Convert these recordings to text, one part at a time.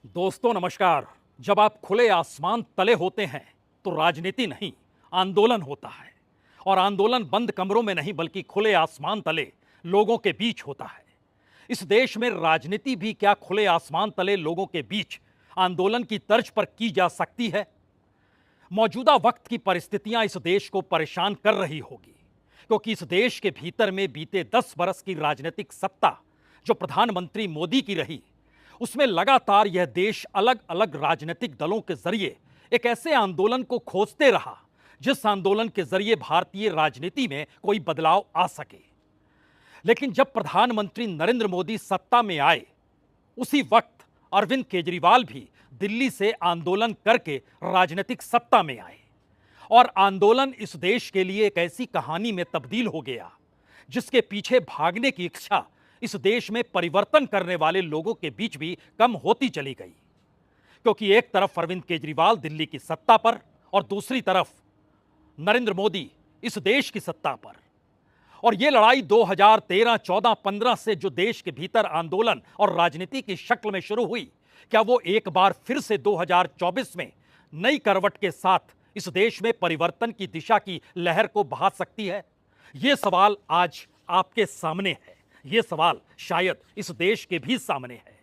दोस्तों नमस्कार। जब आप खुले आसमान तले होते हैं तो राजनीति नहीं, आंदोलन होता है। और आंदोलन बंद कमरों में नहीं बल्कि खुले आसमान तले लोगों के बीच होता है। इस देश में राजनीति भी क्या खुले आसमान तले लोगों के बीच आंदोलन की तर्ज पर की जा सकती है? मौजूदा वक्त की परिस्थितियां इस देश को परेशान कर रही होगी, क्योंकि इस देश के भीतर में बीते 10 बरस की राजनीतिक सत्ता जो प्रधानमंत्री मोदी की रही, उसमें लगातार यह देश अलग अलग राजनीतिक दलों के जरिए एक ऐसे आंदोलन को खोजते रहा जिस आंदोलन के जरिए भारतीय राजनीति में कोई बदलाव आ सके। लेकिन जब प्रधानमंत्री नरेंद्र मोदी सत्ता में आए, उसी वक्त अरविंद केजरीवाल भी दिल्ली से आंदोलन करके राजनीतिक सत्ता में आए। और आंदोलन इस देश के लिए एक ऐसी कहानी में तब्दील हो गया जिसके पीछे भागने की इच्छा इस देश में परिवर्तन करने वाले लोगों के बीच भी कम होती चली गई। क्योंकि एक तरफ अरविंद केजरीवाल दिल्ली की सत्ता पर और दूसरी तरफ नरेंद्र मोदी इस देश की सत्ता पर। और यह लड़ाई 2013, 14, 15 से जो देश के भीतर आंदोलन और राजनीति की शक्ल में शुरू हुई, क्या वो एक बार फिर से 2024 में नई करवट के साथ इस देश में परिवर्तन की दिशा की लहर को बहा सकती है? यह सवाल आज आपके सामने है। यह सवाल शायद इस देश के भी सामने है,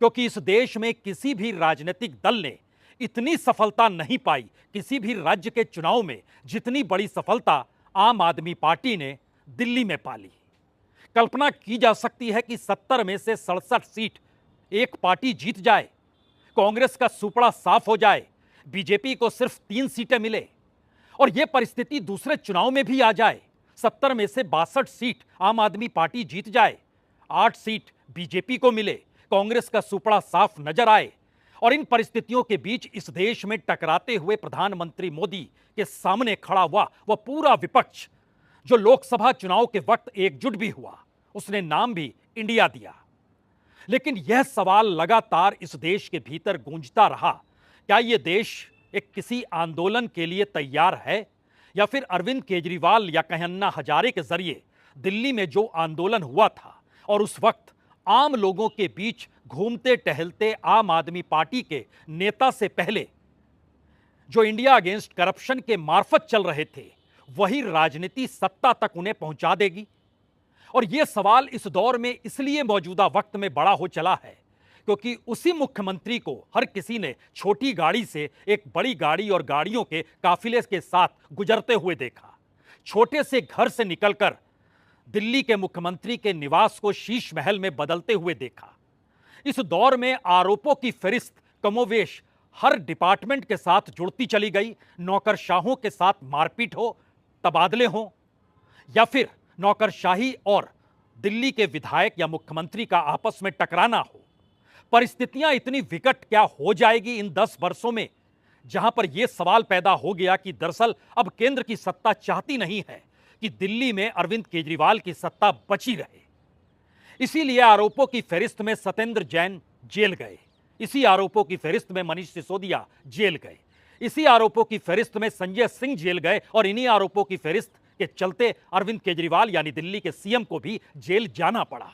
क्योंकि इस देश में किसी भी राजनीतिक दल ने इतनी सफलता नहीं पाई, किसी भी राज्य के चुनाव में जितनी बड़ी सफलता आम आदमी पार्टी ने दिल्ली में पाली। कल्पना की जा सकती है कि 70 में से 67 सीट एक पार्टी जीत जाए, कांग्रेस का सुपड़ा साफ हो जाए, बीजेपी को सिर्फ 3 सीटें मिले और यह परिस्थिति दूसरे चुनाव में भी आ जाए। 70 में से 62 सीट आम आदमी पार्टी जीत जाए, 8 सीट बीजेपी को मिले, कांग्रेस का सुपड़ा साफ नजर आए। और इन परिस्थितियों के बीच इस देश में टकराते हुए प्रधानमंत्री मोदी के सामने खड़ा हुआ वह पूरा विपक्ष जो लोकसभा चुनाव के वक्त एकजुट भी हुआ, उसने नाम भी इंडिया दिया। लेकिन यह सवाल लगातार इस देश के भीतर गूंजता रहा, क्या यह देश एक किसी आंदोलन के लिए तैयार है, या फिर अरविंद केजरीवाल या कहीं अन्ना हजारे के जरिए दिल्ली में जो आंदोलन हुआ था और उस वक्त आम लोगों के बीच घूमते टहलते आम आदमी पार्टी के नेता से पहले जो इंडिया अगेंस्ट करप्शन के मार्फत चल रहे थे, वही राजनीति सत्ता तक उन्हें पहुंचा देगी? और यह सवाल इस दौर में इसलिए मौजूदा वक्त में बड़ा हो चला है क्योंकि उसी मुख्यमंत्री को हर किसी ने छोटी गाड़ी से एक बड़ी गाड़ी और गाड़ियों के काफिले के साथ गुजरते हुए देखा। छोटे से घर से निकलकर दिल्ली के मुख्यमंत्री के निवास को शीश महल में बदलते हुए देखा। इस दौर में आरोपों की फहरिस्त कमोवेश हर डिपार्टमेंट के साथ जुड़ती चली गई। नौकरशाहों के साथ मारपीट हो, तबादले हो, या फिर नौकरशाही और दिल्ली के विधायक या मुख्यमंत्री का आपस में टकराना हो। परिस्थितियां इतनी विकट क्या हो जाएगी इन 10 वर्षों में, जहां पर यह सवाल पैदा हो गया कि दरअसल अब केंद्र की सत्ता चाहती नहीं है कि दिल्ली में अरविंद केजरीवाल की सत्ता बची रहे। इसीलिए आरोपों की फहरिस्त में सत्येंद्र जैन जेल गए, इसी आरोपों की फहरिस्त में मनीष सिसोदिया जेल गए, इसी आरोपों की फहरिस्त में संजय सिंह जेल गए और इन्हीं आरोपों की फहरिस्त के चलते अरविंद केजरीवाल यानी दिल्ली के सीएम को भी जेल जाना पड़ा।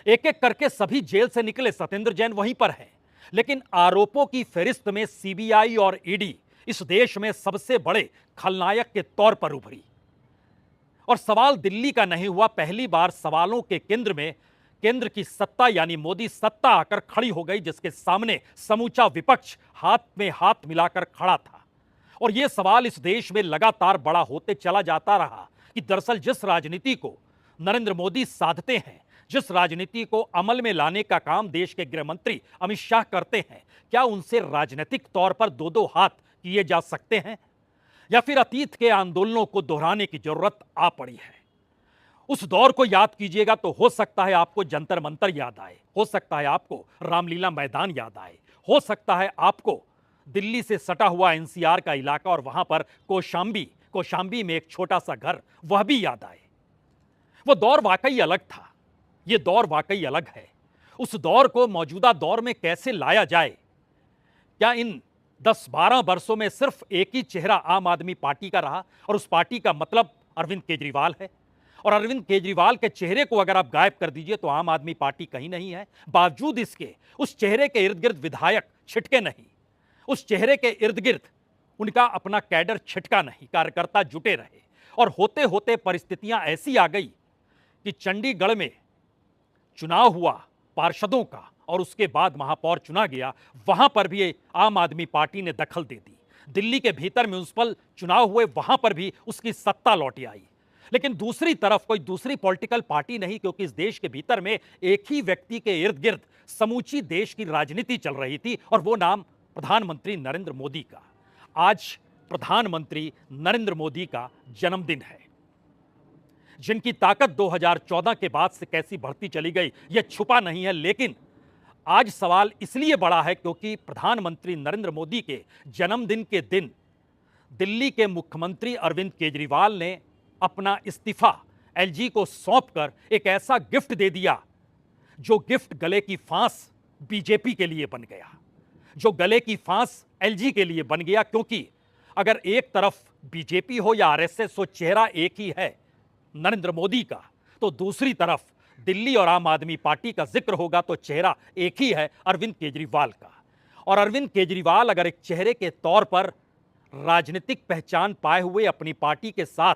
एक एक करके सभी जेल से निकले, सत्येंद्र जैन वहीं पर है। लेकिन आरोपों की फहरिस्त में सीबीआई और ईडी इस देश में सबसे बड़े खलनायक के तौर पर उभरी। और सवाल दिल्ली का नहीं हुआ, पहली बार सवालों के केंद्र में केंद्र की सत्ता यानी मोदी सत्ता आकर खड़ी हो गई, जिसके सामने समूचा विपक्ष हाथ में हाथ मिलाकर खड़ा था। और यह सवाल इस देश में लगातार बड़ा होते चला जाता रहा कि दरअसल जिस राजनीति को नरेंद्र मोदी साधते हैं, जिस राजनीति को अमल में लाने का काम देश के गृह मंत्री अमित शाह करते हैं, क्या उनसे राजनीतिक तौर पर दो दो हाथ किए जा सकते हैं, या फिर अतीत के आंदोलनों को दोहराने की जरूरत आ पड़ी है? उस दौर को याद कीजिएगा तो हो सकता है आपको जंतर मंतर याद आए, हो सकता है आपको रामलीला मैदान याद आए, हो सकता है आपको दिल्ली से सटा हुआ एनसीआर का इलाका और वहां पर कौशाम्बी में एक छोटा सा घर, वह भी याद आए। वो दौर वाकई अलग था, ये दौर वाकई अलग है। उस दौर को मौजूदा दौर में कैसे लाया जाए? क्या इन 10-12 वर्षों में सिर्फ एक ही चेहरा आम आदमी पार्टी का रहा और उस पार्टी का मतलब अरविंद केजरीवाल है? और अरविंद केजरीवाल के चेहरे को अगर आप गायब कर दीजिए तो आम आदमी पार्टी कहीं नहीं है। बावजूद इसके उस चेहरे के इर्द गिर्द विधायक छिटके नहीं, उस चेहरे के इर्द गिर्द उनका अपना कैडर छिटका नहीं, कार्यकर्ता जुटे रहे। और होते होते परिस्थितियां ऐसी आ गई कि चंडीगढ़ में चुनाव हुआ पार्षदों का और उसके बाद महापौर चुना गया, वहां पर भी आम आदमी पार्टी ने दखल दे दी। दिल्ली के भीतर म्युनिसिपल चुनाव हुए, वहां पर भी उसकी सत्ता लौट आई। लेकिन दूसरी तरफ कोई दूसरी पॉलिटिकल पार्टी नहीं, क्योंकि इस देश के भीतर में एक ही व्यक्ति के इर्द गिर्द समूची देश की राजनीति चल रही थी और वो नाम प्रधानमंत्री नरेंद्र मोदी का। आज प्रधानमंत्री नरेंद्र मोदी का जन्मदिन है, जिनकी ताकत 2014 के बाद से कैसी बढ़ती चली गई यह छुपा नहीं है। लेकिन आज सवाल इसलिए बड़ा है क्योंकि प्रधानमंत्री नरेंद्र मोदी के जन्मदिन के दिन दिल्ली के मुख्यमंत्री अरविंद केजरीवाल ने अपना इस्तीफा एलजी को सौंपकर एक ऐसा गिफ्ट दे दिया जो गिफ्ट गले की फांस बीजेपी के लिए बन गया, जो गले की फांस एलजी के लिए बन गया। क्योंकि अगर एक तरफ बीजेपी हो या आरएसएस हो, चेहरा एक ही है नरेंद्र मोदी का, तो दूसरी तरफ दिल्ली और आम आदमी पार्टी का जिक्र होगा तो चेहरा एक ही है अरविंद केजरीवाल का। और अरविंद केजरीवाल अगर एक चेहरे के तौर पर राजनीतिक पहचान पाए हुए अपनी पार्टी के साथ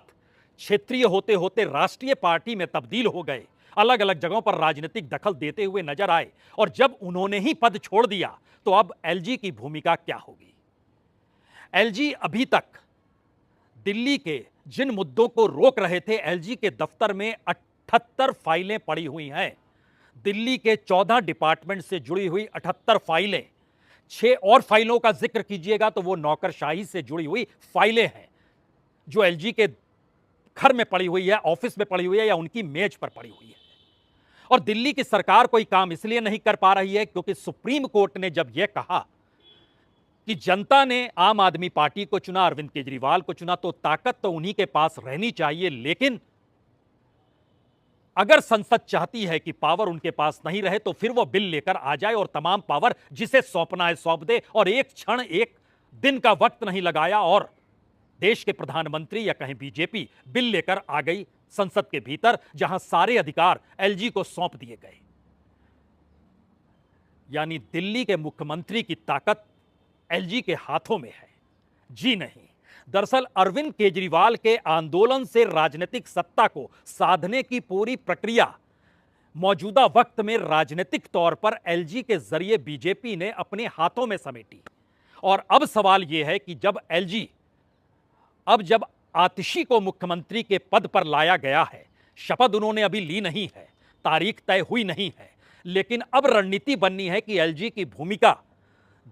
क्षेत्रीय होते होते राष्ट्रीय पार्टी में तब्दील हो गए, अलग अलग जगहों पर राजनीतिक दखल देते हुए नजर आए, और जब उन्होंने ही पद छोड़ दिया तो अब एलजी की भूमिका क्या होगी। एलजी अभी तक दिल्ली के जिन मुद्दों को रोक रहे थे, एलजी के दफ्तर में 78 फाइलें पड़ी हुई हैं। दिल्ली के 14 डिपार्टमेंट से जुड़ी हुई 78 फाइलें, 6 और फाइलों का जिक्र कीजिएगा तो वो नौकरशाही से जुड़ी हुई फाइलें हैं जो एलजी के घर में पड़ी हुई है, ऑफिस में पड़ी हुई है या उनकी मेज पर पड़ी हुई है। और दिल्ली की सरकार कोई काम इसलिए नहीं कर पा रही है क्योंकि सुप्रीम कोर्ट ने जब यह कहा कि जनता ने आम आदमी पार्टी को चुना, अरविंद केजरीवाल को चुना, तो ताकत तो उन्हीं के पास रहनी चाहिए। लेकिन अगर संसद चाहती है कि पावर उनके पास नहीं रहे तो फिर वो बिल लेकर आ जाए और तमाम पावर जिसे सौंपना है सौंप दे। और एक क्षण, एक दिन का वक्त नहीं लगाया और देश के प्रधानमंत्री या कहीं बीजेपी बिल लेकर आ गई संसद के भीतर, जहां सारे अधिकार एलजी को सौंप दिए गए। यानी दिल्ली के मुख्यमंत्री की ताकत एलजी के हाथों में है। जी नहीं, दरअसल अरविंद केजरीवाल के आंदोलन से राजनीतिक सत्ता को साधने की पूरी प्रक्रिया मौजूदा वक्त में राजनीतिक तौर पर एलजी के जरिए बीजेपी ने अपने हाथों में समेटी। और अब सवाल यह है कि जब आतिशी को मुख्यमंत्री के पद पर लाया गया है, शपथ उन्होंने अभी ली नहीं है, तारीख तय हुई नहीं है, लेकिन अब रणनीति बननी है कि एलजी की भूमिका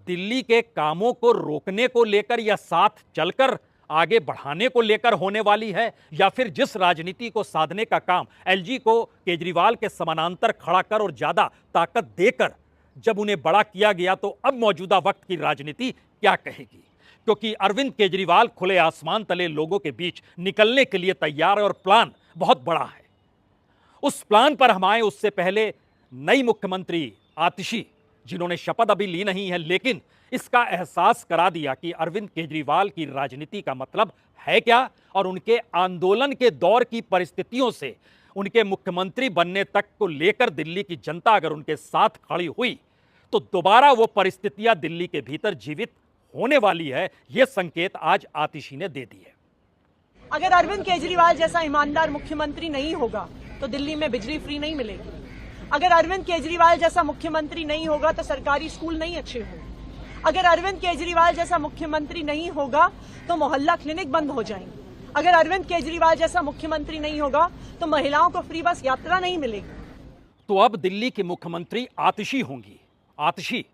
दिल्ली के कामों को रोकने को लेकर या साथ चलकर आगे बढ़ाने को लेकर होने वाली है, या फिर जिस राजनीति को साधने का काम एलजी को केजरीवाल के समानांतर खड़ा कर और ज्यादा ताकत देकर जब उन्हें बड़ा किया गया, तो अब मौजूदा वक्त की राजनीति क्या कहेगी। क्योंकि अरविंद केजरीवाल खुले आसमान तले लोगों के बीच निकलने के लिए तैयार है और प्लान बहुत बड़ा है। उस प्लान पर हम आए उससे पहले नई मुख्यमंत्री आतिशी, जिन्होंने शपथ अभी ली नहीं है, लेकिन इसका एहसास करा दिया कि अरविंद केजरीवाल की राजनीति का मतलब है क्या, और उनके आंदोलन के दौर की परिस्थितियों से उनके मुख्यमंत्री बनने तक को लेकर दिल्ली की जनता अगर उनके साथ खड़ी हुई तो दोबारा वो परिस्थितियां दिल्ली के भीतर जीवित होने वाली है। यह संकेत आज आतिशी ने दे दिए। अगर अरविंद केजरीवाल जैसा ईमानदार मुख्यमंत्री नहीं होगा तो दिल्ली में बिजली फ्री नहीं मिलेगी। अगर अरविंद केजरीवाल जैसा मुख्यमंत्री नहीं होगा तो सरकारी स्कूल नहीं अच्छे होंगे। अगर अरविंद केजरीवाल जैसा मुख्यमंत्री नहीं होगा तो मोहल्ला क्लिनिक बंद हो जाएंगे। अगर अरविंद केजरीवाल जैसा मुख्यमंत्री नहीं होगा तो महिलाओं को फ्री बस यात्रा नहीं मिलेगी। तो अब दिल्ली की मुख्यमंत्री आतिशी होंगी। आतिशी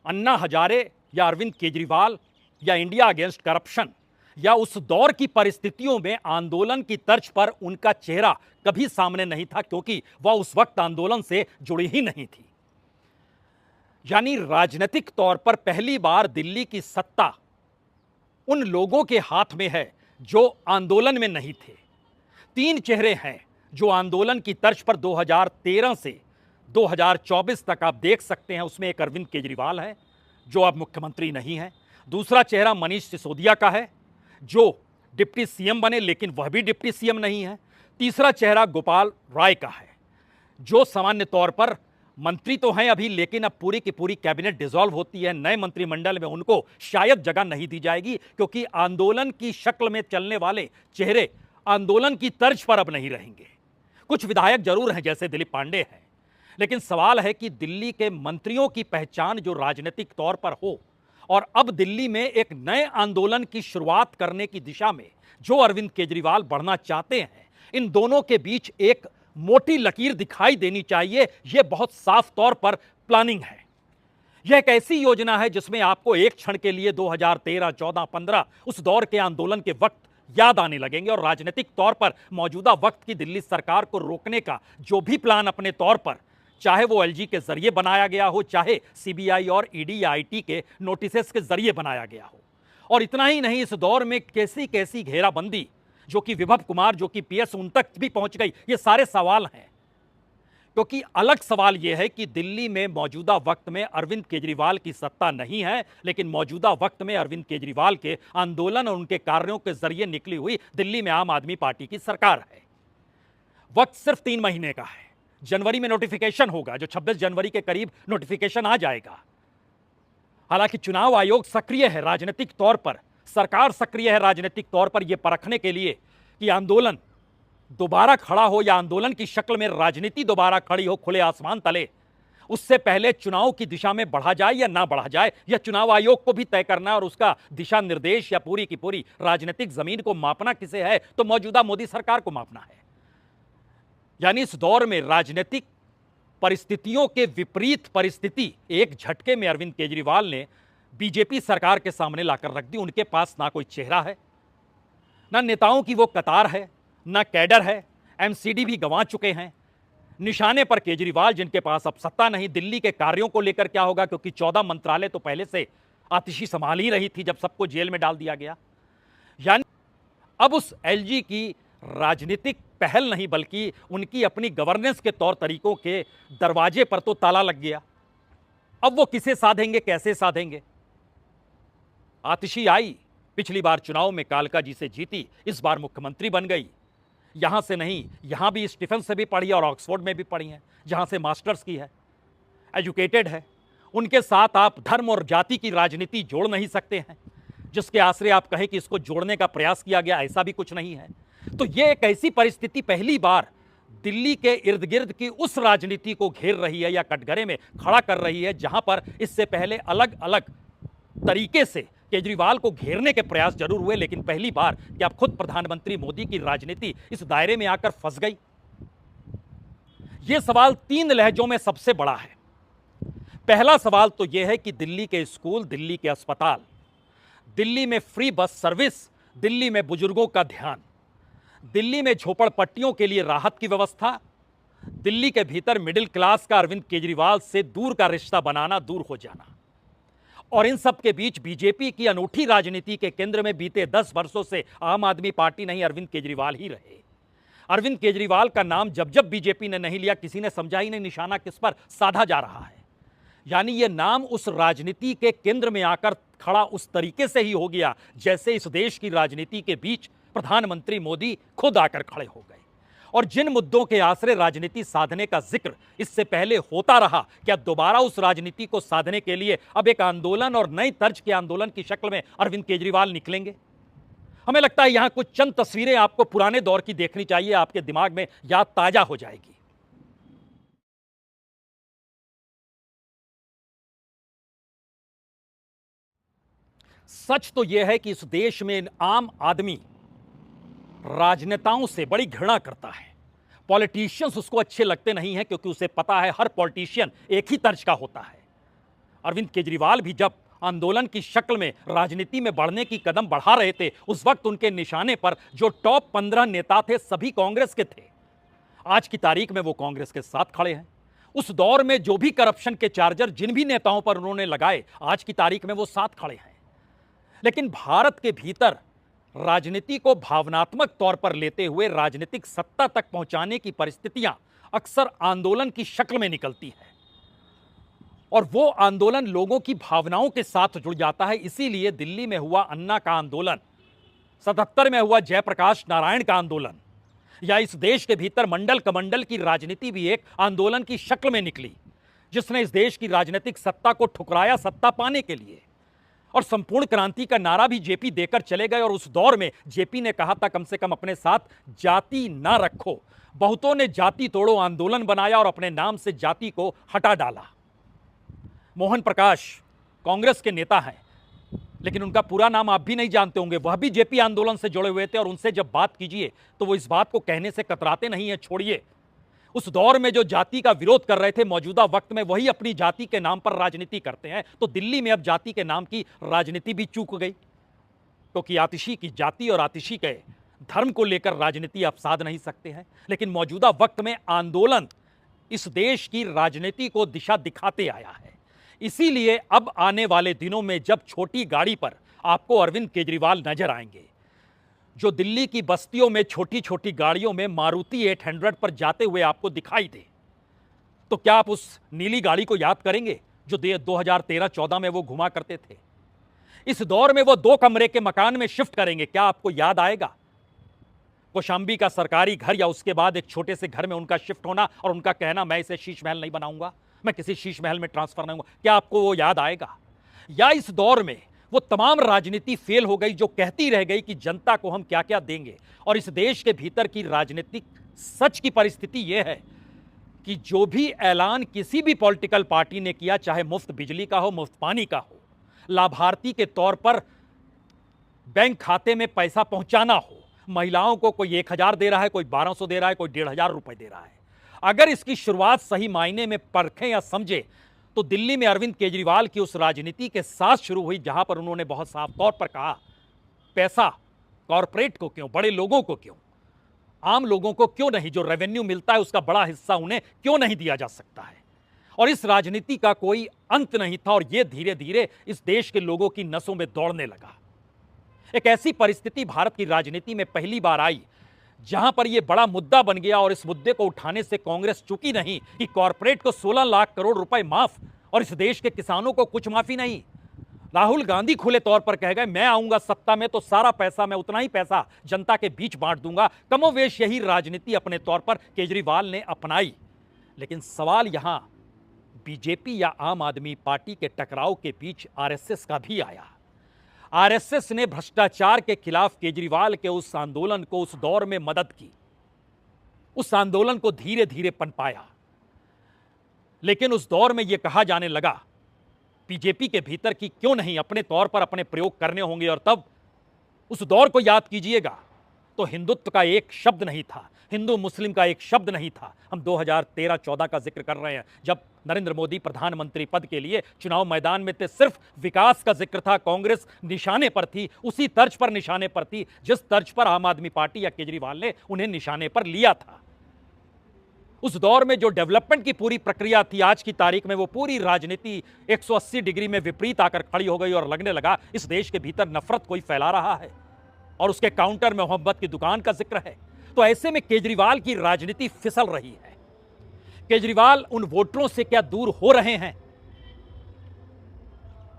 अन्ना हजारे या अरविंद केजरीवाल या इंडिया अगेंस्ट करप्शन या उस दौर की परिस्थितियों में आंदोलन की तर्ज पर उनका चेहरा कभी सामने नहीं था, क्योंकि वह उस वक्त आंदोलन से जुड़ी ही नहीं थी। यानी राजनीतिक तौर पर पहली बार दिल्ली की सत्ता उन लोगों के हाथ में है जो आंदोलन में नहीं थे। 3 चेहरे हैं जो आंदोलन की तर्ज पर 2013 से 2024 तक आप देख सकते हैं। उसमें एक अरविंद केजरीवाल है जो अब मुख्यमंत्री नहीं है। दूसरा चेहरा मनीष सिसोदिया का है जो डिप्टी सीएम बने, लेकिन वह भी डिप्टी सीएम नहीं है। तीसरा चेहरा गोपाल राय का है, जो सामान्य तौर पर मंत्री तो हैं अभी, लेकिन अब पूरी की पूरी कैबिनेट डिसॉल्व होती है, नए मंत्रिमंडल में उनको शायद जगह नहीं दी जाएगी, क्योंकि आंदोलन की शक्ल में चलने वाले चेहरे आंदोलन की तर्ज पर अब नहीं रहेंगे। कुछ विधायक जरूर हैं, जैसे दिलीप पांडे हैं, लेकिन सवाल है कि दिल्ली के मंत्रियों की पहचान जो राजनीतिक तौर पर हो, और अब दिल्ली में एक नए आंदोलन की शुरुआत करने की दिशा में जो अरविंद केजरीवाल बढ़ना चाहते हैं, इन दोनों के बीच एक मोटी लकीर दिखाई देनी चाहिए। यह बहुत साफ तौर पर प्लानिंग है। यह एक ऐसी योजना है जिसमें आपको एक क्षण के लिए 2013, 14, 15 उस दौर के आंदोलन के वक्त याद आने लगेंगे, और राजनीतिक तौर पर मौजूदा वक्त की दिल्ली सरकार को रोकने का जो भी प्लान अपने तौर पर, चाहे वो एलजी के जरिए बनाया गया हो, चाहे सीबीआई और ईडी या आईटी के नोटिसेस के जरिए बनाया गया हो। और इतना ही नहीं, इस दौर में कैसी कैसी घेराबंदी, जो कि विभव कुमार, जो कि पीएस, उन तक भी पहुंच गई, ये सारे सवाल हैं। क्योंकि अलग सवाल यह है कि दिल्ली में मौजूदा वक्त में अरविंद केजरीवाल की सत्ता नहीं है, लेकिन मौजूदा वक्त में अरविंद केजरीवाल के आंदोलन और उनके कार्यों के जरिए निकली हुई दिल्ली में आम आदमी पार्टी की सरकार है। वक्त सिर्फ 3 महीने का है। जनवरी में नोटिफिकेशन होगा, जो 26 जनवरी के करीब नोटिफिकेशन आ जाएगा। हालांकि चुनाव आयोग सक्रिय है राजनीतिक तौर पर, सरकार सक्रिय है राजनीतिक तौर पर, यह परखने के लिए कि आंदोलन दोबारा खड़ा हो या आंदोलन की शक्ल में राजनीति दोबारा खड़ी हो खुले आसमान तले। उससे पहले चुनाव की दिशा में बढ़ा जाए या ना बढ़ा जाए, यह चुनाव आयोग को भी तय करना है, और उसका दिशा निर्देश या पूरी की पूरी राजनीतिक जमीन को मापना किसे है, तो मौजूदा मोदी सरकार को मापना है। यानी इस दौर में राजनीतिक परिस्थितियों के विपरीत परिस्थिति एक झटके में अरविंद केजरीवाल ने बीजेपी सरकार के सामने लाकर रख दी। उनके पास ना कोई चेहरा है, ना नेताओं की वो कतार है, ना कैडर है, एमसीडी भी गंवा चुके हैं। निशाने पर केजरीवाल, जिनके पास अब सत्ता नहीं। दिल्ली के कार्यों को लेकर क्या होगा, क्योंकि 14 मंत्रालय तो पहले से आतिशी संभाल ही रही थी जब सबको जेल में डाल दिया गया। यानी अब उस एलजी की राजनीतिक पहल नहीं, बल्कि उनकी अपनी गवर्नेंस के तौर तरीकों के दरवाजे पर तो ताला लग गया। अब वो किसे साधेंगे, कैसे साधेंगे? आतिशी आई, पिछली बार चुनाव में कालका जी से जीती, इस बार मुख्यमंत्री बन गई। यहां से नहीं, यहां भी स्टीफन से भी पढ़ी और ऑक्सफोर्ड में भी पढ़ी है, जहां से मास्टर्स की है, एजुकेटेड है। उनके साथ आप धर्म और जाति की राजनीति जोड़ नहीं सकते हैं, जिसके आश्रय आप कहें कि इसको जोड़ने का प्रयास किया गया, ऐसा भी कुछ नहीं है। तो यह एक ऐसी परिस्थिति पहली बार दिल्ली के इर्द गिर्द की उस राजनीति को घेर रही है या कटघरे में खड़ा कर रही है, जहां पर इससे पहले अलग अलग तरीके से केजरीवाल को घेरने के प्रयास जरूर हुए, लेकिन पहली बार कि अब खुद प्रधानमंत्री मोदी की राजनीति इस दायरे में आकर फंस गई। यह सवाल 3 लहजों में सबसे बड़ा है। पहला सवाल तो यह है कि दिल्ली के स्कूल, दिल्ली के अस्पताल, दिल्ली में फ्री बस सर्विस, दिल्ली में बुजुर्गों का ध्यान, दिल्ली में झोपड़पट्टियों के लिए राहत की व्यवस्था, दिल्ली के भीतर मिडिल क्लास का अरविंद केजरीवाल से दूर का रिश्ता बनाना, दूर हो जाना। और इन सब के बीच बीजेपी की अनूठी राजनीति के केंद्र में बीते 10 वर्षों से आम आदमी पार्टी नहीं, अरविंद केजरीवाल ही रहे। अरविंद केजरीवाल का नाम जब जब बीजेपी ने नहीं लिया, किसी ने समझा ही नहीं निशाना किस पर साधा जा रहा है। यानी यह नाम उस राजनीति के केंद्र में आकर खड़ा उस तरीके से ही हो गया जैसे इस देश की राजनीति के बीच प्रधानमंत्री मोदी खुद आकर खड़े हो गए। और जिन मुद्दों के आश्रय राजनीति साधने का जिक्र इससे पहले होता रहा, क्या दोबारा उस राजनीति को साधने के लिए अब एक आंदोलन और नई तर्ज के आंदोलन की शक्ल में अरविंद केजरीवाल निकलेंगे? हमें लगता है यहां कुछ चंद तस्वीरें आपको पुराने दौर की देखनी चाहिए, आपके दिमाग में याद ताजा हो जाएगी। सच तो यह है कि इस देश में आम आदमी राजनेताओं से बड़ी घृणा करता है। पॉलिटिशियंस उसको अच्छे लगते नहीं हैं, क्योंकि उसे पता है हर पॉलिटिशियन एक ही तर्ज का होता है। अरविंद केजरीवाल भी जब आंदोलन की शक्ल में राजनीति में बढ़ने की कदम बढ़ा रहे थे, उस वक्त उनके निशाने पर जो टॉप 15 नेता थे सभी कांग्रेस के थे। आज की तारीख में वो कांग्रेस के साथ खड़े हैं। उस दौर में जो भी करप्शन के चार्जर जिन भी नेताओं पर उन्होंने लगाए, आज की तारीख में वो साथ खड़े हैं। लेकिन भारत के भीतर राजनीति को भावनात्मक तौर पर लेते हुए राजनीतिक सत्ता तक पहुंचाने की परिस्थितियां अक्सर आंदोलन की शक्ल में निकलती है, और वो आंदोलन लोगों की भावनाओं के साथ जुड़ जाता है। इसीलिए दिल्ली में हुआ अन्ना का आंदोलन, 77 में हुआ जयप्रकाश नारायण का आंदोलन, या इस देश के भीतर मंडल कमंडल की राजनीति भी एक आंदोलन की शक्ल में निकली, जिसने इस देश की राजनीतिक सत्ता को ठुकराया सत्ता पाने के लिए। और संपूर्ण क्रांति का नारा भी जेपी देकर चले गए। और उस दौर में जेपी ने कहा था कम से कम अपने साथ जाति ना रखो। बहुतों ने जाति तोड़ो आंदोलन बनाया और अपने नाम से जाति को हटा डाला। मोहन प्रकाश कांग्रेस के नेता हैं, लेकिन उनका पूरा नाम आप भी नहीं जानते होंगे। वह भी जेपी आंदोलन से जुड़े हुए थे और उनसे जब बात कीजिए तो वो इस बात को कहने से कतराते नहीं है। छोड़िए, उस दौर में जो जाति का विरोध कर रहे थे, मौजूदा वक्त में वही अपनी जाति के नाम पर राजनीति करते हैं। तो दिल्ली में अब जाति के नाम की राजनीति भी चूक गई, क्योंकि आतिशी की जाति और आतिशी के धर्म को लेकर राजनीति आप साध नहीं सकते हैं। लेकिन मौजूदा वक्त में आंदोलन इस देश की राजनीति को दिशा दिखाते आया है। इसीलिए अब आने वाले दिनों में जब छोटी गाड़ी पर आपको अरविंद केजरीवाल नजर आएंगे, जो दिल्ली की बस्तियों में छोटी छोटी गाड़ियों में मारुति 800 पर जाते हुए आपको दिखाई दे, तो क्या आप उस नीली गाड़ी को याद करेंगे जो 2013-14 में वो घुमा करते थे? इस दौर में वो 2 कमरे के मकान में शिफ्ट करेंगे, क्या आपको याद आएगा कौशाम्बी का सरकारी घर, या उसके बाद एक छोटे से घर में उनका शिफ्ट होना और उनका कहना मैं इसे शीश महल नहीं बनाऊंगा, मैं किसी शीश महल में ट्रांसफर नहीं होऊंगा? क्या आपको वो याद आएगा? या इस दौर में वो तमाम राजनीति फेल हो गई जो कहती रह गई कि जनता को हम क्या क्या देंगे? और इस देश के भीतर की राजनीतिक सच की परिस्थिति यह है कि जो भी ऐलान किसी भी पॉलिटिकल पार्टी ने किया, चाहे मुफ्त बिजली का हो, मुफ्त पानी का हो, लाभार्थी के तौर पर बैंक खाते में पैसा पहुंचाना हो, महिलाओं को कोई 1000 दे रहा है, कोई 1200 दे रहा है, कोई 1500 रुपए दे रहा है, अगर इसकी शुरुआत सही मायने में परखें या समझे तो दिल्ली में अरविंद केजरीवाल की उस राजनीति के साथ शुरू हुई, जहां पर उन्होंने बहुत साफ तौर पर कहा पैसा कॉरपोरेट को क्यों, बड़े लोगों को क्यों, आम लोगों को क्यों नहीं? जो रेवेन्यू मिलता है उसका बड़ा हिस्सा उन्हें क्यों नहीं दिया जा सकता है? और इस राजनीति का कोई अंत नहीं था और यह धीरे धीरे इस देश के लोगों की नसों में दौड़ने लगा। एक ऐसी परिस्थिति भारत की राजनीति में पहली बार आई जहां पर यह बड़ा मुद्दा बन गया और इस मुद्दे को उठाने से कांग्रेस चूकी नहीं कि कॉरपोरेट को 16 लाख करोड़ रुपए माफ और इस देश के किसानों को कुछ माफी नहीं। राहुल गांधी खुले तौर पर कह गए मैं आऊंगा सत्ता में तो सारा पैसा, मैं उतना ही पैसा जनता के बीच बांट दूंगा। कमोवेश यही राजनीति अपने तौर पर केजरीवाल ने अपनाई। लेकिन सवाल यहां बीजेपी या आम आदमी पार्टी के टकराव के बीच आरएसएस का भी आया। आरएसएस ने भ्रष्टाचार के खिलाफ केजरीवाल के उस आंदोलन को उस दौर में मदद की, उस आंदोलन को धीरे धीरे पनपाया। लेकिन उस दौर में यह कहा जाने लगा बीजेपी के भीतर कि क्यों नहीं अपने तौर पर अपने प्रयोग करने होंगे। और तब उस दौर को याद कीजिएगा तो हिंदुत्व का एक शब्द नहीं था, हिंदू मुस्लिम का एक शब्द नहीं था। हम 2013-14 का जिक्र कर रहे हैं जब नरेंद्र मोदी प्रधानमंत्री पद के लिए चुनाव मैदान में थे। सिर्फ विकास का जिक्र था, कांग्रेस निशाने पर थी, उसी तर्ज पर निशाने पर थी जिस तर्ज पर आम आदमी पार्टी या केजरीवाल ने उन्हें निशाने पर लिया था। उस दौर में जो डेवलपमेंट की पूरी प्रक्रिया थी, आज की तारीख में वो पूरी राजनीति 180 डिग्री में विपरीत आकर खड़ी हो गई और लगने लगा इस देश के भीतर नफरत कोई फैला रहा है और उसके काउंटर में मोहब्बत की दुकान का जिक्र है। तो ऐसे में केजरीवाल की राजनीति फिसल रही है। केजरीवाल उन वोटरों से क्या दूर हो रहे हैं?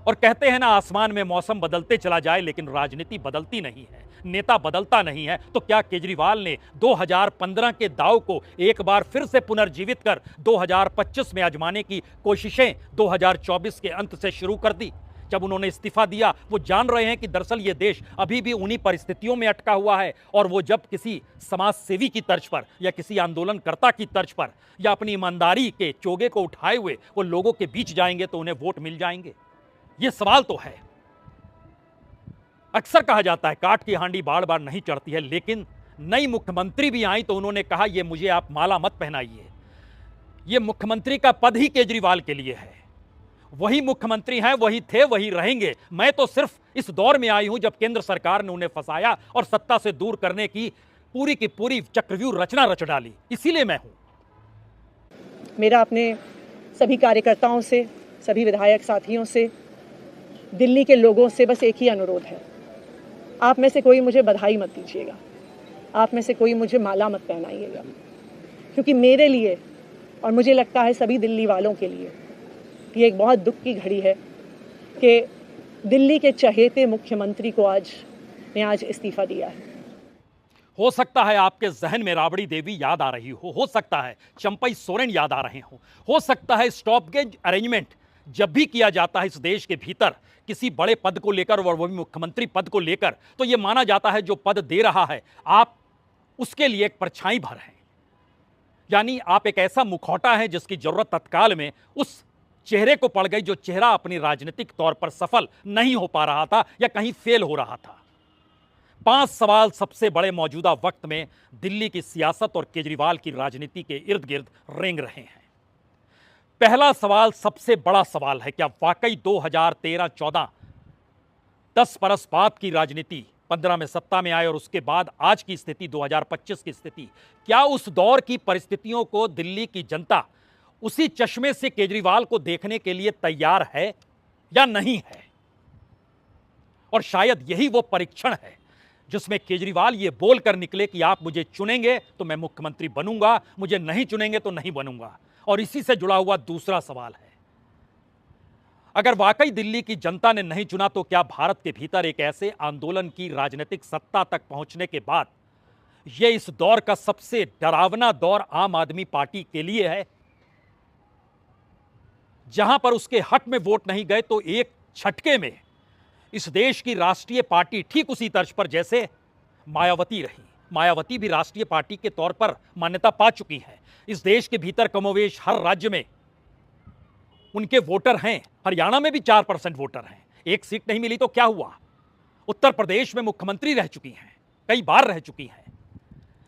और कहते हैं ना आसमान में मौसम बदलते चला जाए लेकिन राजनीति बदलती नहीं है, नेता बदलता नहीं है। तो क्या केजरीवाल ने 2015 के दाव को एक बार फिर से पुनर्जीवित कर 2025 में आजमाने की कोशिशें 2024 के अंत से शुरू कर दी? जब उन्होंने इस्तीफा दिया वो जान रहे हैं कि दरअसल ये देश अभी भी उन्हीं परिस्थितियों में अटका हुआ है और वो जब किसी समाज सेवी की तर्ज पर या किसी आंदोलनकर्ता की तर्ज पर या अपनी ईमानदारी के चोगे को उठाए हुए वो लोगों के बीच जाएंगे तो उन्हें वोट मिल जाएंगे। ये सवाल तो है। अक्सर कहा जाता है काठ की हांडी बार बार नहीं चढ़ती है, लेकिन नई मुख्यमंत्री भी आई तो उन्होंने कहा ये मुझे आप माला मत पहनाइए, ये मुख्यमंत्री का पद ही केजरीवाल के लिए है, वही मुख्यमंत्री हैं, वही थे, वही रहेंगे। मैं तो सिर्फ इस दौर में आई हूं जब केंद्र सरकार ने उन्हें फंसाया और सत्ता से दूर करने की पूरी चक्रव्यूह रचना रच डाली, इसीलिए मैं हूं। मेरा अपने सभी कार्यकर्ताओं से, सभी विधायक साथियों से, दिल्ली के लोगों से बस एक ही अनुरोध है, आप में से कोई मुझे बधाई मत दीजिएगा, आप में से कोई मुझे माला मत पहनाइएगा, क्योंकि मेरे लिए और मुझे लगता है सभी दिल्ली वालों के लिए ये एक बहुत दुख की घड़ी है कि दिल्ली के चहेते मुख्यमंत्री को आज इस्तीफा दिया है। हो सकता है आपके जहन में राबड़ी देवी याद आ रही हो सकता है चंपई सोरेन याद आ रहे हो सकता है स्टॉप गेज अरेंजमेंट जब भी किया जाता है इस देश के भीतर किसी बड़े पद को लेकर और वो भी मुख्यमंत्री पद को लेकर, तो यह माना जाता है जो पद दे रहा है आप उसके लिए एक परछाई भर हैं, यानी आप एक ऐसा मुखौटा है जिसकी जरूरत तत्काल में उस चेहरे को पड़ गई जो चेहरा अपनी राजनीतिक तौर पर सफल नहीं हो पा रहा था या कहीं फेल हो रहा था। 5 सवाल सबसे बड़े मौजूदा वक्त में दिल्ली की सियासत और केजरीवाल की राजनीति के इर्द गिर्द रेंग रहे हैं। पहला सवाल सबसे बड़ा सवाल है, क्या वाकई 2013-14 10 बरस बाद की राजनीति 15 में सत्ता में आए और उसके बाद आज की स्थिति 2025 की स्थिति, क्या उस दौर की परिस्थितियों को दिल्ली की जनता उसी चश्मे से केजरीवाल को देखने के लिए तैयार है या नहीं है? और शायद यही वो परीक्षण है जिसमें केजरीवाल ये बोलकर निकले कि आप मुझे चुनेंगे तो मैं मुख्यमंत्री बनूंगा, मुझे नहीं चुनेंगे तो नहीं बनूंगा। और इसी से जुड़ा हुआ दूसरा सवाल है, अगर वाकई दिल्ली की जनता ने नहीं चुना तो क्या भारत के भीतर एक ऐसे आंदोलन की राजनीतिक सत्ता तक पहुंचने के बाद यह इस दौर का सबसे डरावना दौर आम आदमी पार्टी के लिए है, जहां पर उसके हक में वोट नहीं गए तो एक झटके में इस देश की राष्ट्रीय पार्टी ठीक उसी तर्ज पर जैसे मायावती रही, मायावती भी राष्ट्रीय पार्टी के तौर पर मान्यता पा चुकी है। इस देश के भीतर कमोवेश हर राज्य में उनके वोटर हैं, हरियाणा में भी 4% वोटर हैं, एक सीट नहीं मिली तो क्या हुआ? उत्तर प्रदेश में मुख्यमंत्री रह चुकी हैं, कई बार रह चुकी हैं।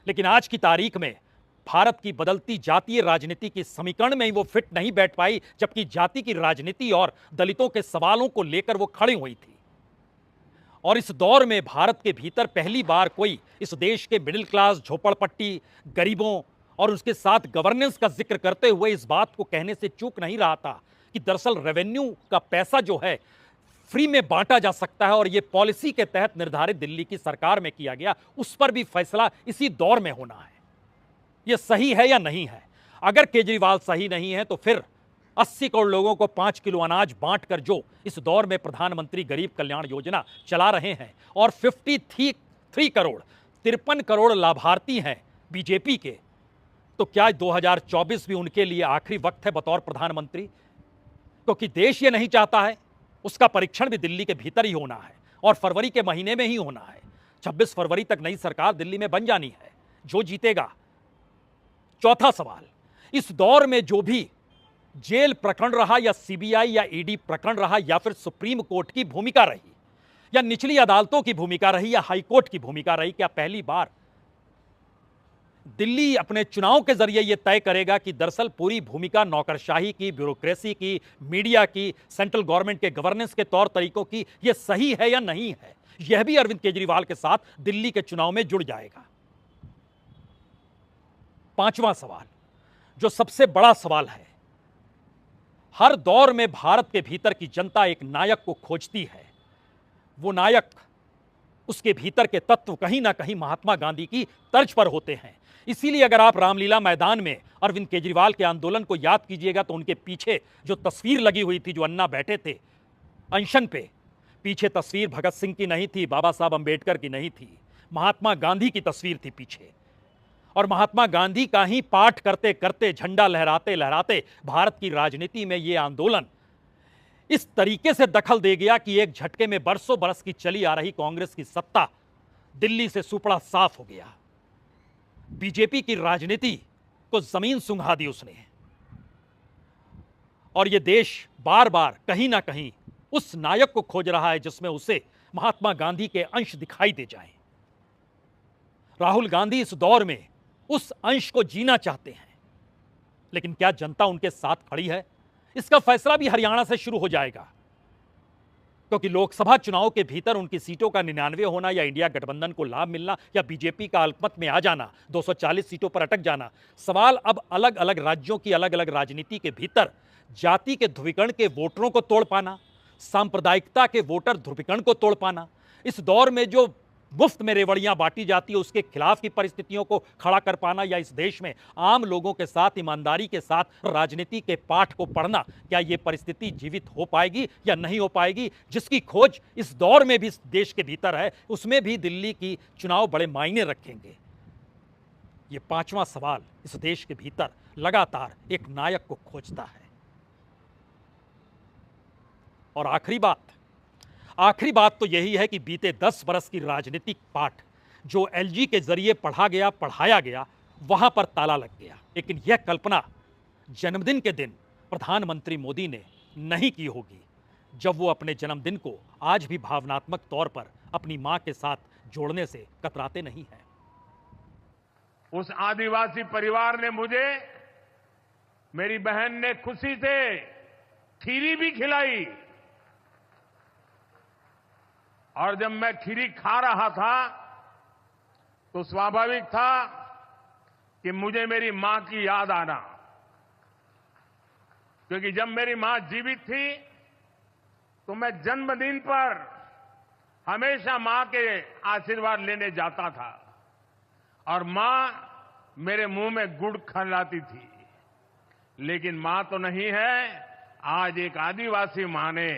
लेकिन आज की तारीख में भारत की बदलती जातीय राजनीति की समीकरण में ही वो फिट नहीं बैठ पाई, जबकि जाति की राजनीति और दलितों के सवालों को लेकर वो खड़ी हुई थी। और इस दौर में भारत के भीतर पहली बार कोई इस देश के मिडिल क्लास, झोपड़पट्टी, गरीबों और उसके साथ गवर्नेंस का जिक्र करते हुए इस बात को कहने से चूक नहीं रहा था कि दरअसल रेवेन्यू का पैसा जो है फ्री में बांटा जा सकता है और यह पॉलिसी के तहत निर्धारित दिल्ली की सरकार में किया गया, उस पर भी फैसला इसी दौर में होना है। यह सही है या नहीं है? अगर केजरीवाल सही नहीं है तो फिर 80 करोड़ लोगों को 5 किलो अनाज बांटकर जो इस दौर में प्रधानमंत्री गरीब कल्याण योजना चला रहे हैं और 53 करोड़ 53 करोड़ लाभार्थी हैं बीजेपी के, तो क्या 2024 भी उनके लिए आखिरी वक्त है बतौर प्रधानमंत्री? क्योंकि देश ये नहीं चाहता है, उसका परीक्षण भी दिल्ली के भीतर ही होना है और फरवरी के महीने में ही होना है। 26 फरवरी तक नई सरकार दिल्ली में बन जानी है, जो जीतेगा। चौथा सवाल, इस दौर में जो भी जेल प्रकरण रहा या सीबीआई या ईडी प्रकरण रहा या फिर सुप्रीम कोर्ट की भूमिका रही या निचली अदालतों की भूमिका रही या हाईकोर्ट की भूमिका रही, क्या पहली बार दिल्ली अपने चुनाव के जरिए यह तय करेगा कि दरअसल पूरी भूमिका नौकरशाही की, ब्यूरोक्रेसी की, मीडिया की, सेंट्रल गवर्नमेंट के गवर्नेंस के तौर तरीकों की यह सही है या नहीं है? यह भी अरविंद केजरीवाल के साथ दिल्ली के चुनाव में जुड़ जाएगा। पांचवां सवाल, जो सबसे बड़ा सवाल है, हर दौर में भारत के भीतर की जनता एक नायक को खोजती है। वो नायक, उसके भीतर के तत्व कहीं ना कहीं महात्मा गांधी की तर्ज पर होते हैं। इसीलिए अगर आप रामलीला मैदान में अरविंद केजरीवाल के आंदोलन को याद कीजिएगा तो उनके पीछे जो तस्वीर लगी हुई थी, जो अन्ना बैठे थे अनशन पे, पीछे तस्वीर भगत सिंह की नहीं थी, बाबा साहब अंबेडकर की नहीं थी, महात्मा गांधी की तस्वीर थी पीछे। और महात्मा गांधी का ही पाठ करते करते, झंडा लहराते लहराते भारत की राजनीति में यह आंदोलन इस तरीके से दखल दे गया कि एक झटके में बरसों बरस की चली आ रही कांग्रेस की सत्ता दिल्ली से सुपड़ा साफ हो गया। बीजेपी की राजनीति को जमीन सुंघा दी उसने। और यह देश बार बार कहीं ना कहीं उस नायक को खोज रहा है जिसमें उसे महात्मा गांधी के अंश दिखाई दे जाएं। राहुल गांधी इस दौर में उस अंश को जीना चाहते हैं, लेकिन क्या जनता उनके साथ खड़ी है? इसका फैसला भी हरियाणा से शुरू हो जाएगा, क्योंकि लोकसभा चुनाव के भीतर उनकी सीटों का 99 होना या इंडिया गठबंधन को लाभ मिलना या बीजेपी का अल्पमत में आ जाना, 240 सीटों पर अटक जाना, सवाल अब अलग अलग राज्यों की अलग अलग राजनीति के भीतर जाति के ध्रुवीकरण के वोटरों को तोड़ पाना, सांप्रदायिकता के वोटर ध्रुवीकरण को तोड़ पाना, इस दौर में जो मुफ्त में रेवड़ियां बांटी जाती है, उसके खिलाफ की परिस्थितियों को खड़ा कर पाना, या इस देश में आम लोगों के साथ ईमानदारी के साथ राजनीति के पाठ को पढ़ना, क्या यह परिस्थिति जीवित हो पाएगी या नहीं हो पाएगी, जिसकी खोज इस दौर में भी इस देश के भीतर है, उसमें भी दिल्ली की चुनाव बड़े मायने रखेंगे। ये पांचवां सवाल इस देश के भीतर लगातार एक नायक को खोजता है। और आखिरी बात तो यही है कि बीते 10 बरस की राजनीतिक पाठ जो एलजी के जरिए पढ़ा गया, पढ़ाया गया, वहां पर ताला लग गया। लेकिन यह कल्पना जन्मदिन के दिन प्रधानमंत्री मोदी ने नहीं की होगी, जब वो अपने जन्मदिन को आज भी भावनात्मक तौर पर अपनी मां के साथ जोड़ने से कतराते नहीं हैं। उस आदिवासी परिवार ने मुझे, मेरी बहन ने खुशी से खीरी भी खिलाई, और जब मैं खीरी खा रहा था तो स्वाभाविक था कि मुझे मेरी मां की याद आना, क्योंकि जब मेरी मां जीवित थी तो मैं जन्मदिन पर हमेशा मां के आशीर्वाद लेने जाता था और मां मेरे मुंह में गुड़ खिलाती थी। लेकिन मां तो नहीं है, आज एक आदिवासी मां ने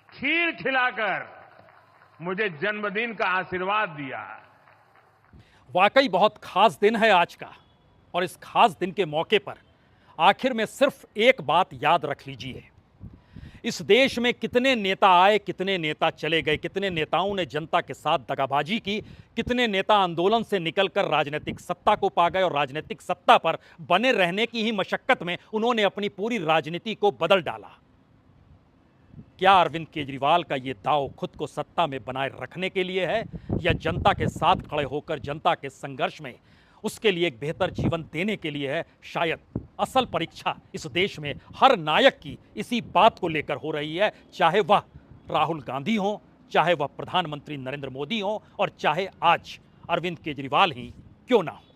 खीर खिलाकर मुझे जन्मदिन का आशीर्वाद दिया। वाकई बहुत खास दिन है आज का, और इस खास दिन के मौके पर आखिर में सिर्फ एक बात याद रख लीजिए। इस देश में कितने नेता आए, कितने नेता चले गए, कितने नेताओं ने जनता के साथ दगाबाजी की, कितने नेता आंदोलन से निकलकर राजनीतिक सत्ता को पा गए और राजनीतिक सत्ता पर बने रहने की ही मशक्कत में उन्होंने अपनी पूरी राजनीति को बदल डाला। क्या अरविंद केजरीवाल का ये दांव खुद को सत्ता में बनाए रखने के लिए है, या जनता के साथ खड़े होकर जनता के संघर्ष में उसके लिए एक बेहतर जीवन देने के लिए है? शायद असल परीक्षा इस देश में हर नायक की इसी बात को लेकर हो रही है, चाहे वह राहुल गांधी हो, चाहे वह प्रधानमंत्री नरेंद्र मोदी हो, और चाहे आज अरविंद केजरीवाल ही क्यों ना हो।